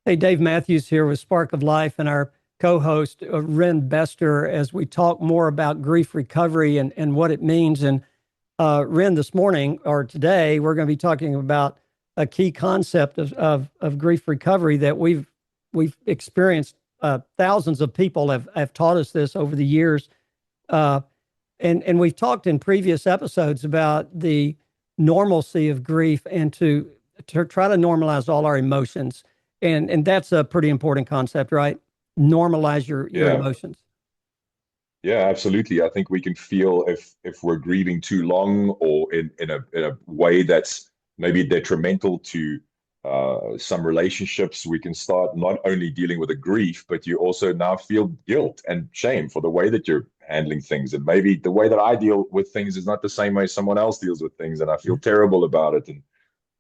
Hey, Dave Matthews here with Spark of Life and our co-host Ren Bester as we talk more about grief recovery and what it means. And Ren, this morning or today, we're going to be talking about a key concept of grief recovery that we've experienced. Thousands of people have taught us this over the years. Uh, and we've talked in previous episodes about the normalcy of grief and to try to normalize all our emotions. And that's a pretty important concept, right? Normalize your Yeah, emotions. yeah, absolutely. I think we can feel if we're grieving too long or in a way that's maybe detrimental to some relationships, we can start not only dealing with the grief, but you also now feel guilt and shame for the way that you're handling things. And maybe the way that I deal with things is not the same way someone else deals with things, and I feel terrible about it. And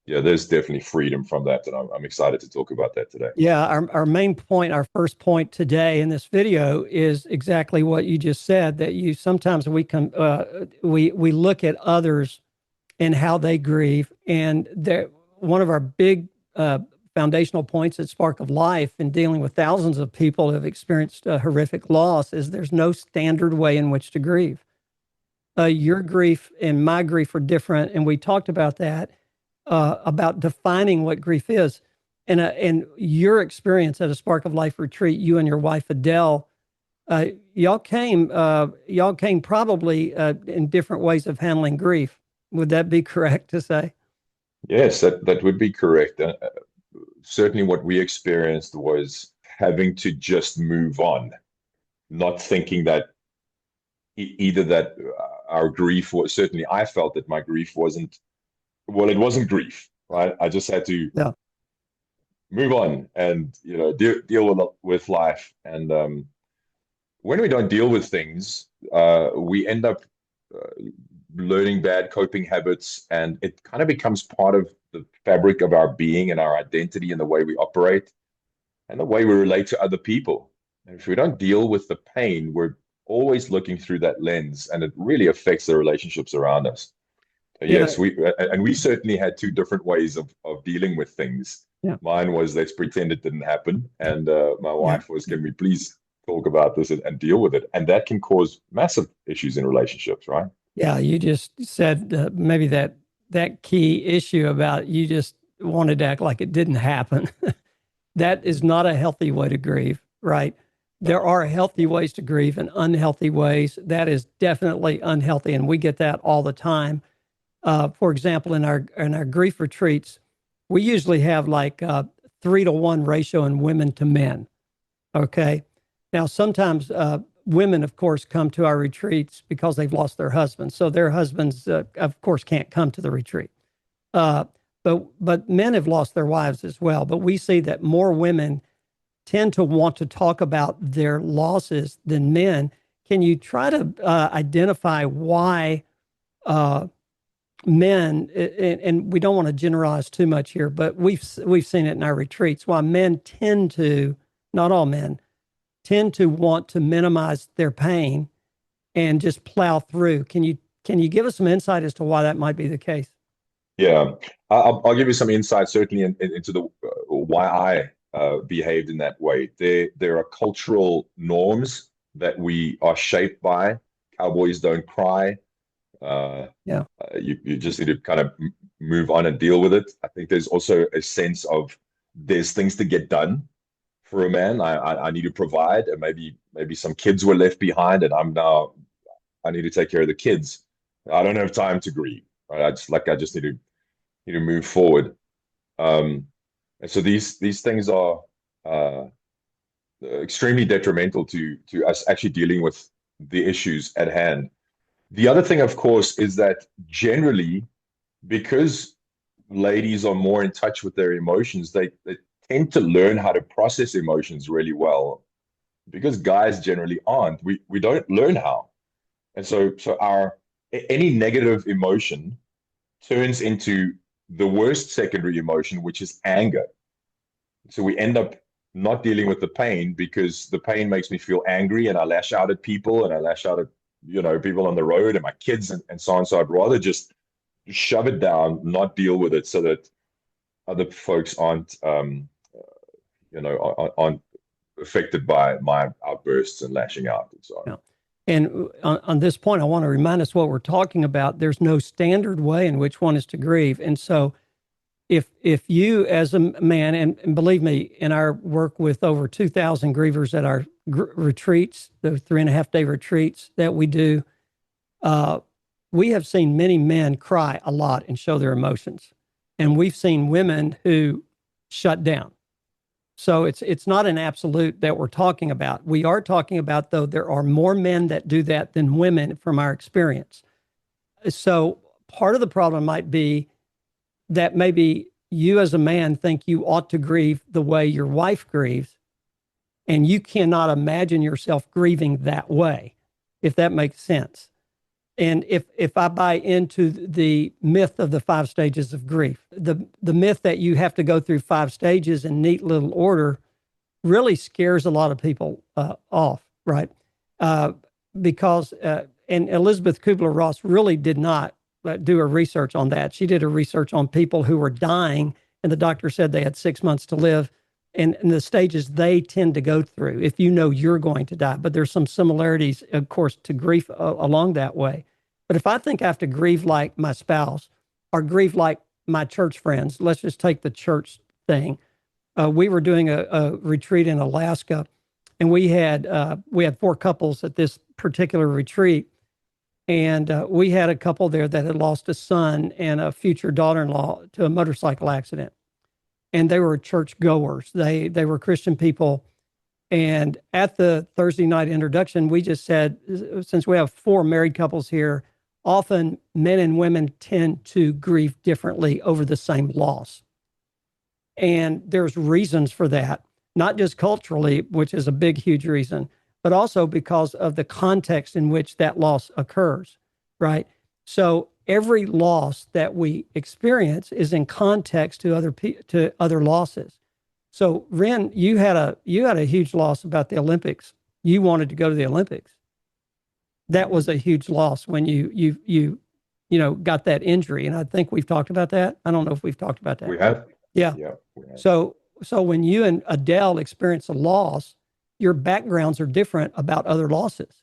yeah, there's definitely freedom from that, and I'm excited to talk about that today. Yeah, our main point, our first point today in this video is exactly what you just said, that you sometimes we look at others and how they grieve. And one of our big foundational points at Spark of Life in dealing with thousands of people who have experienced horrific loss is there's no standard way in which to grieve. Your grief and my grief are different, and we talked about that, about defining what grief is. And your experience at a Spark of Life retreat, you and your wife Adele, y'all came probably in different ways of handling grief. Would that be correct to say? Yes, that would be correct. Certainly, what we experienced was having to just move on, not thinking that either that our grief was certainly, I felt that my grief wasn't, well, it wasn't grief, right? I just had to Yeah. move on and deal with life. And when we don't deal with things, we end up uh, learning bad coping habits, and it kind of becomes part of the fabric of our being and our identity and the way we operate and the way we relate to other people. And if we don't deal with the pain, we're always looking through that lens, and it really affects the relationships around us. So Yeah. yes, we certainly had two different ways of dealing with things. Yeah. Mine was let's pretend it didn't happen, and my Yeah. wife was can we please talk about this and deal with it, and that can cause massive issues in relationships, right? Yeah. You just said maybe that key issue about you just wanted to act like it didn't happen. That is not a healthy way to grieve, right? There are healthy ways to grieve and unhealthy ways. That is definitely unhealthy, and we get that all the time. For example, in our grief retreats, we usually have like a 3-to-1 ratio in women to men. Okay. Now, sometimes women, of course, come to our retreats because they've lost their husbands. So their husbands, of course, can't come to the retreat. Uh, but men have lost their wives as well. But we see that more women tend to want to talk about their losses than men. Can you try to identify why uh, men, and we don't want to generalize too much here, but we've seen it in our retreats, why men tend to, not all men, tend to want to minimize their pain and just plow through. Can you give us some insight as to why that might be the case? Yeah, I'll give you some insight certainly into the why I behaved in that way. There are cultural norms that we are shaped by. Cowboys don't cry. Uh, Yeah. you just need to kind of move on and deal with it. I think there's also a sense of there's things to get done for a man. I need to provide, and maybe some kids were left behind, and I need to take care of the kids. I don't have time to grieve. Right? I just need to move forward. And so these things are uh, extremely detrimental to us actually dealing with the issues at hand. The other thing, of course, is that generally, because ladies are more in touch with their emotions, they tend to learn how to process emotions really well. Because guys generally aren't, we don't learn how. And so our any negative emotion turns into the worst secondary emotion, which is anger. So we end up not dealing with the pain because the pain makes me feel angry and I lash out at people and I lash out at people on the road and my kids and so on. So I'd rather just shove it down, not deal with it, so that other folks aren't aren't affected by my outbursts and lashing out and so on. Yeah. And on this point, I want to remind us what we're talking about. There's no standard way in which one is to grieve. And so if you as a man, and believe me, in our work with over 2,000 grievers at our retreats, the 3.5-day retreats that we do, we have seen many men cry a lot and show their emotions. And we've seen women who shut down. So it's not an absolute that we're talking about. We are talking about, though, there are more men that do that than women from our experience. So part of the problem might be that maybe you as a man think you ought to grieve the way your wife grieves, and you cannot imagine yourself grieving that way, if that makes sense. And if I buy into the myth of the 5 stages of grief, the myth that you have to go through 5 stages in neat little order really scares a lot of people off, right? Because, and Elizabeth Kubler-Ross really did not do a research on that. She did a research on people who were dying, and the doctor said they had 6 months to live, and the stages they tend to go through if you know you're going to die. But there's some similarities, of course, to grief along that way. But if I think I have to grieve like my spouse or grieve like my church friends, let's just take the church thing. We were doing a retreat in Alaska, and we had 4 couples at this particular retreat. And we had a couple there that had lost a son and a future daughter-in-law to a motorcycle accident. And they were church goers. They were Christian people. And at the Thursday night introduction, we just said, since we have 4 married couples here, often men and women tend to grieve differently over the same loss. And there's reasons for that, not just culturally, which is a big, huge reason, but also because of the context in which that loss occurs, right? So every loss that we experience is in context to other losses. So Ren, you had a huge loss about the Olympics. You wanted to go to the Olympics. That was a huge loss when you got that injury, and I think we've talked about that. I don't know if we've talked about that. We have. Yeah. Yeah. We have. So when you and Adele experience a loss, your backgrounds are different about other losses.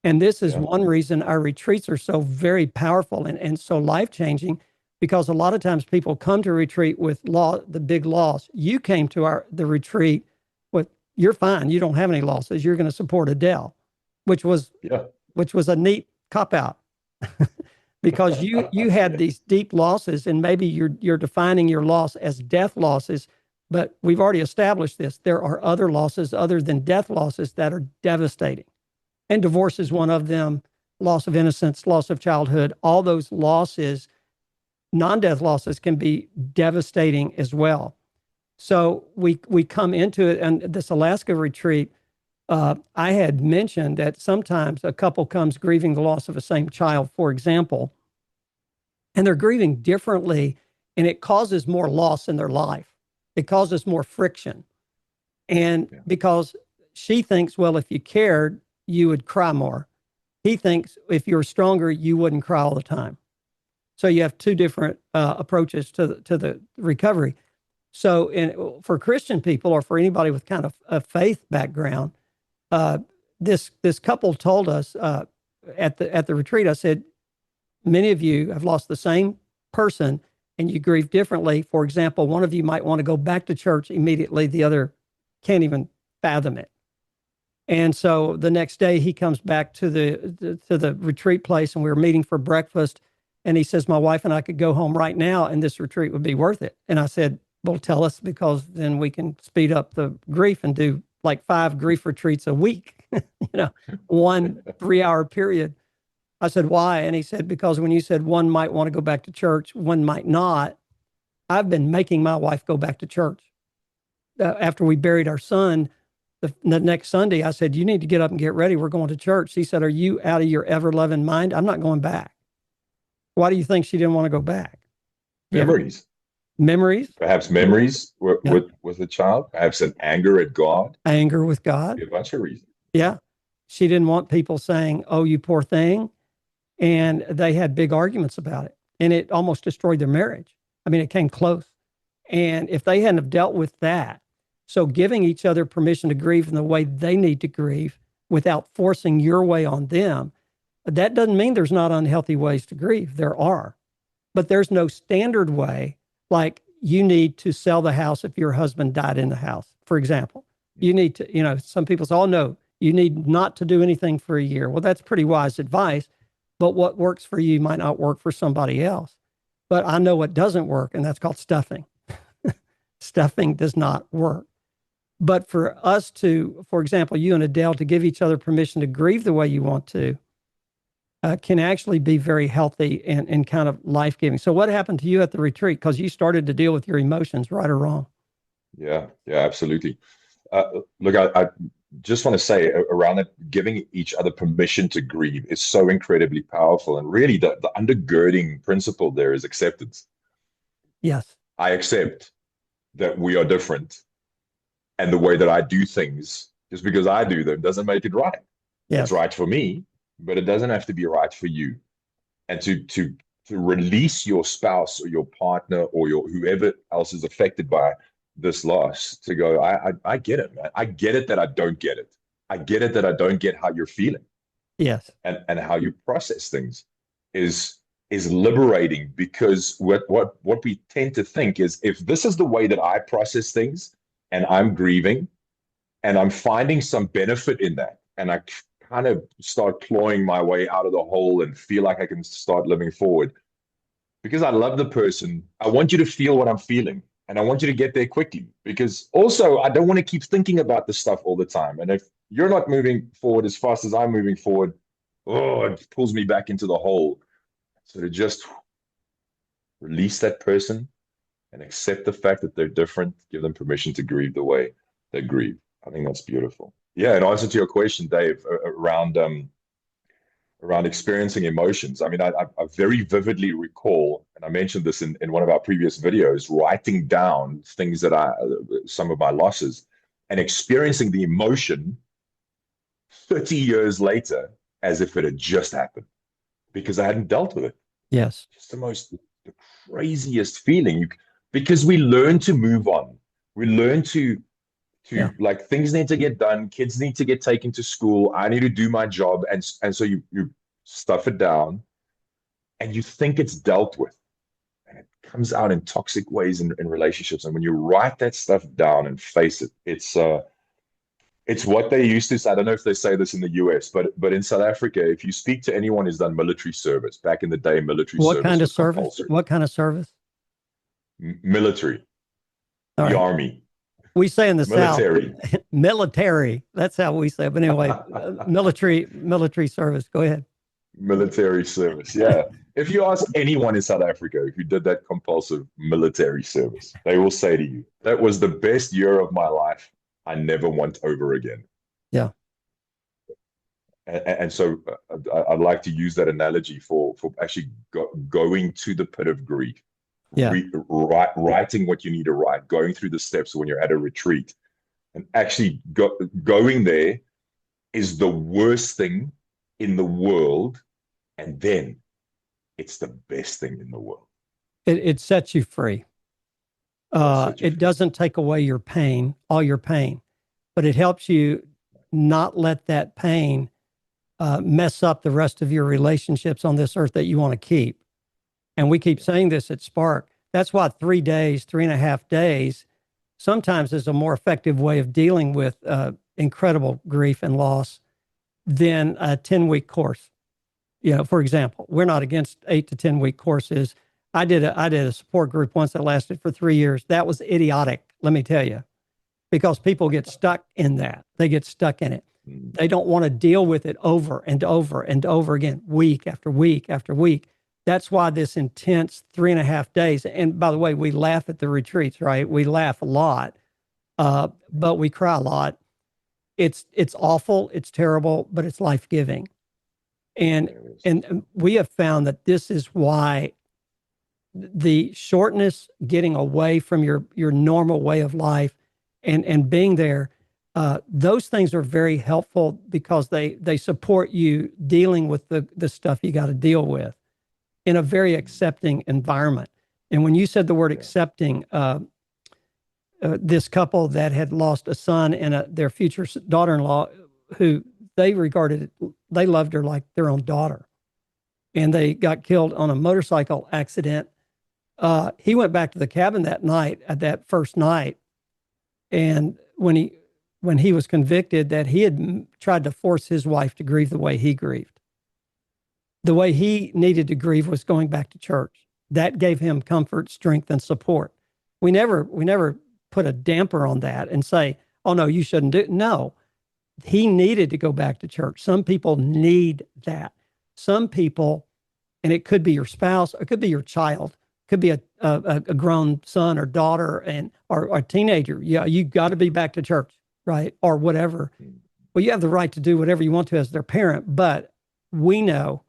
And this is one reason our retreats are so very powerful and so life-changing, because a lot of times people come to retreat with the big loss. You came to the retreat with, you're fine. You don't have any losses. You're going to support Adele, which was a neat cop-out because you had these deep losses, and maybe you're defining your loss as death losses. But we've already established this. There are other losses other than death losses that are devastating. And divorce is one of them, loss of innocence, loss of childhood. All those losses, non-death losses, can be devastating as well. So we come into it, and this Alaska retreat, I had mentioned that sometimes a couple comes grieving the loss of a same child, for example, and they're grieving differently, and it causes more loss in their life. It causes more friction. And because she thinks, well, if you cared, you would cry more. He thinks if you're stronger, you wouldn't cry all the time. So you have 2 different approaches to the recovery. So for Christian people, or for anybody with kind of a faith background, this couple told us at the retreat, I said, many of you have lost the same person and you grieve differently. For example, one of you might want to go back to church immediately. The other can't even fathom it. And so the next day he comes back to the retreat place, and we were meeting for breakfast. And he says, my wife and I could go home right now and this retreat would be worth it. And I said, well, tell us, because then we can speed up the grief and do like 5 grief retreats a week, 1 3-hour period. I said, why? And he said, because when you said one might want to go back to church, one might not, I've been making my wife go back to church. After we buried our son, the next Sunday, I said, you need to get up and get ready. We're going to church. He said, are you out of your ever-loving mind? I'm not going back. Why do you think she didn't want to go back? Memories. Memories? Perhaps memories with the child. Perhaps an anger at God. Anger with God. A bunch of reasons. Yeah. She didn't want people saying, oh, you poor thing. And they had big arguments about it. And it almost destroyed their marriage. I mean, it came close. And if they hadn't have dealt with that, So giving each other permission to grieve in the way they need to grieve without forcing your way on them, that doesn't mean there's not unhealthy ways to grieve. There are, but there's no standard way. Like, you need to sell the house if your husband died in the house, for example. You need to, some people say, oh no, you need not to do anything for a year. Well, that's pretty wise advice, but what works for you might not work for somebody else. But I know what doesn't work, and that's called stuffing. Stuffing does not work. But for us to, for example, you and Adele, to give each other permission to grieve the way you want to, can actually be very healthy and kind of life-giving. So what happened to you at the retreat? Because you started to deal with your emotions, right or wrong. Yeah, absolutely. Look, I just want to say around it, giving each other permission to grieve is so incredibly powerful. And really, the undergirding principle there is acceptance. Yes. I accept that we are different, and the way that I do things, just because I do them, doesn't make it right. Yes. It's right for me, but it doesn't have to be right for you. And to release your spouse or your partner or your whoever else is affected by this loss, to go, I get it, man. I get it that I don't get it. I get it that I don't get how you're feeling. Yes. And how you process things is liberating, because what we tend to think is, if this is the way that I process things and I'm grieving and I'm finding some benefit in that, and I kind of start clawing my way out of the hole and feel like I can start living forward, because I love the person, I want you to feel what I'm feeling. And I want you to get there quickly, because also I don't want to keep thinking about this stuff all the time. And if you're not moving forward as fast as I'm moving forward, it pulls me back into the hole. So to just release that person and accept the fact that they're different, give them permission to grieve the way they grieve. I think that's beautiful. Yeah, in answer to your question, Dave, around experiencing emotions. I mean, I very vividly recall, and I mentioned this in one of our previous videos, writing down things some of my losses, and experiencing the emotion 30 years later as if it had just happened, because I hadn't dealt with it. Yes. Just the craziest feeling, because we learn to move on. We learn to like, things need to get done, kids need to get taken to school, I need to do my job, and so you stuff it down and you think it's dealt with, and it comes out in toxic ways in relationships. And when you write that stuff down and face it, it's what they used to say. I don't know if they say this in the US, but in South Africa, if you speak to anyone who's done military service, back in the day, military What service kind of was service? compulsory. What kind of service? Military. All the right. Army. We say in the Military. South, military. That's how we say it. But anyway, military service. Go ahead. Military service. Yeah. If you ask anyone in South Africa who did that compulsive military service, they will say to you, that was the best year of my life. I never want over again. Yeah. And so I'd like to use that analogy for actually going to the pit of grief. Yeah. Writing what you need to write, going through the steps when you're at a retreat, and actually going there is the worst thing in the world, and then it's the best thing in the world. It sets you free. It doesn't take away your pain, all your pain, but it helps you not let that pain mess up the rest of your relationships on this earth that you want to keep. And we keep saying this at Spark. That's why 3 days, 3.5 days, sometimes is a more effective way of dealing with incredible grief and loss than a 10-week course. For example, we're not against 8 to 10-week courses. I did a support group once that lasted for 3 years. That was idiotic, let me tell you, because people get stuck in that. They get stuck in it. They don't want to deal with it over and over and over again, week after week after week. That's why this intense 3.5 days. And by the way, we laugh at the retreats, right? We laugh a lot, but we cry a lot. It's awful. It's terrible, but it's life-giving. And we have found that this is why the shortness, getting away from your normal way of life and being there, those things are very helpful, because they support you dealing with the stuff you got to deal with in a very accepting environment. And when you said the word accepting, this couple that had lost a son and their future daughter-in-law, who they loved her like their own daughter, and they got killed on a motorcycle accident. He went back to the cabin that first night, and when he was convicted that he had tried to force his wife to grieve the way he grieved. The way he needed to grieve was going back to church. That gave him comfort, strength, and support. We never put a damper on that and say, oh, no, you shouldn't do it. No, he needed to go back to church. Some people need that. Some people, and it could be your spouse, it could be your child, it could be a grown son or daughter or a teenager. Yeah, you got to be back to church, right? Or whatever. Well, you have the right to do whatever you want to as their parent, but we know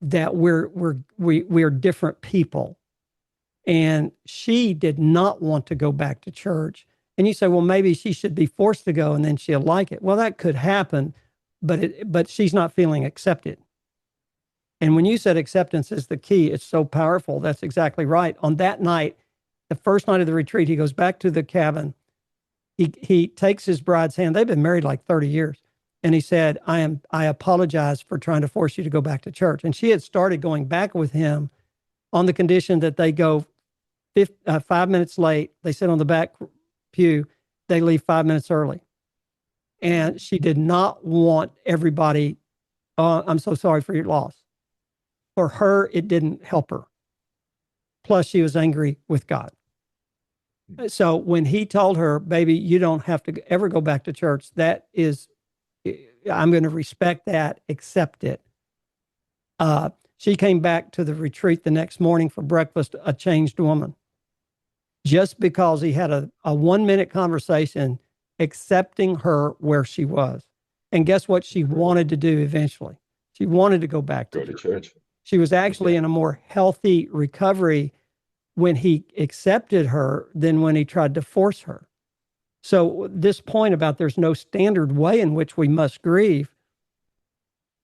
that we're different people. And she did not want to go back to church. And you say, well, maybe she should be forced to go and then she'll like it. Well, that could happen, but she's not feeling accepted. And when you said acceptance is the key, it's so powerful. That's exactly right. On that night, the first night of the retreat, he goes back to the cabin. He takes his bride's hand. They've been married like 30 years. And he said, I apologize for trying to force you to go back to church. And she had started going back with him on the condition that they go 5 minutes late. They sit on the back pew. They leave 5 minutes early. And she did not want everybody, I'm so sorry for your loss. For her, it didn't help her. Plus, she was angry with God. So when he told her, baby, you don't have to ever go back to church, I'm going to respect that, accept it. She came back to the retreat the next morning for breakfast, a changed woman. Just because he had a 1-minute conversation accepting her where she was. And guess what she wanted to do eventually? She wanted to go back to church. She was actually in a more healthy recovery when he accepted her than when he tried to force her. So this point about there's no standard way in which we must grieve,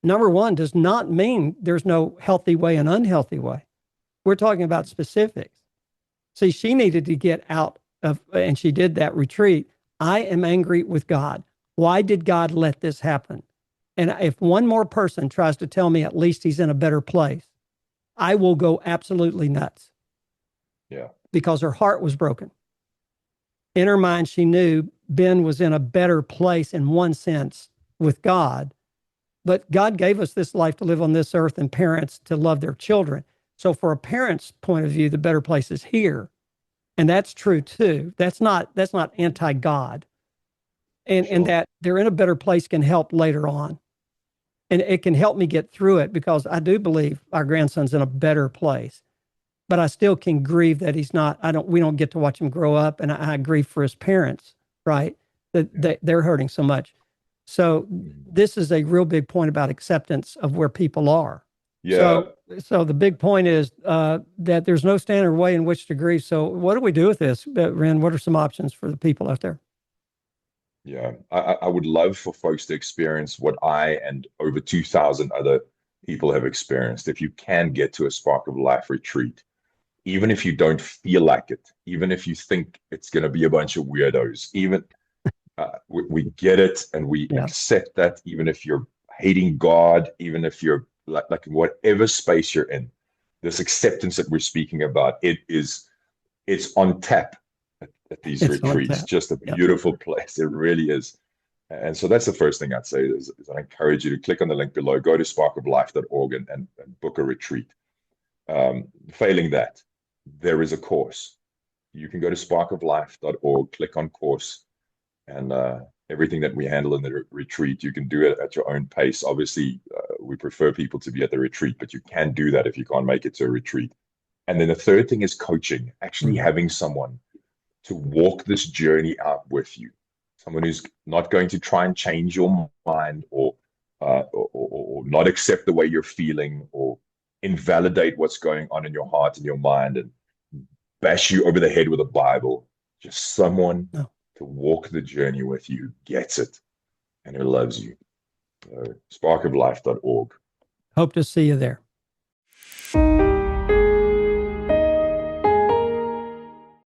number one, does not mean there's no healthy way and unhealthy way. We're talking about specifics. See, she needed to get out of, and she did that retreat. I am angry with God. Why did God let this happen? And if one more person tries to tell me at least he's in a better place, I will go absolutely nuts. Yeah. Because her heart was broken. In her mind, she knew Ben was in a better place in one sense with God. But God gave us this life to live on this earth and parents to love their children. So for a parent's point of view, the better place is here. And that's true too. That's not anti-God. And that they're in a better place can help later on. And it can help me get through it because I do believe our grandson's in a better place. But I still can grieve that he's not, we don't get to watch him grow up. And I grieve for his parents, right? That they're hurting so much. So this is a real big point about acceptance of where people are. Yeah. So the big point is that there's no standard way in which to grieve. So what do we do with this, Ren? What are some options for the people out there? Yeah, I would love for folks to experience what I and over 2,000 other people have experienced. If you can get to a Spark of Life retreat, even if you don't feel like it, even if you think it's going to be a bunch of weirdos, even we get it and we accept that, even if you're hating God, even if you're like whatever space you're in, this acceptance that we're speaking about, it's on tap at these retreats. Just a beautiful place. It really is. And so that's the first thing I'd say is I encourage you to click on the link below, go to sparkoflife.org and book a retreat. Failing that, there is a course. You can go to sparkoflife.org, click on course, and everything that we handle in the retreat, you can do it at your own pace. Obviously, we prefer people to be at the retreat, but you can do that if you can't make it to a retreat. And then the third thing is coaching, actually having someone to walk this journey out with you. Someone who's not going to try and change your mind or not accept the way you're feeling or invalidate what's going on in your heart and your mind and bash you over the head with a Bible. Just someone to walk the journey with you, gets it, and who loves you. Sparkoflife.org. Hope to see you there.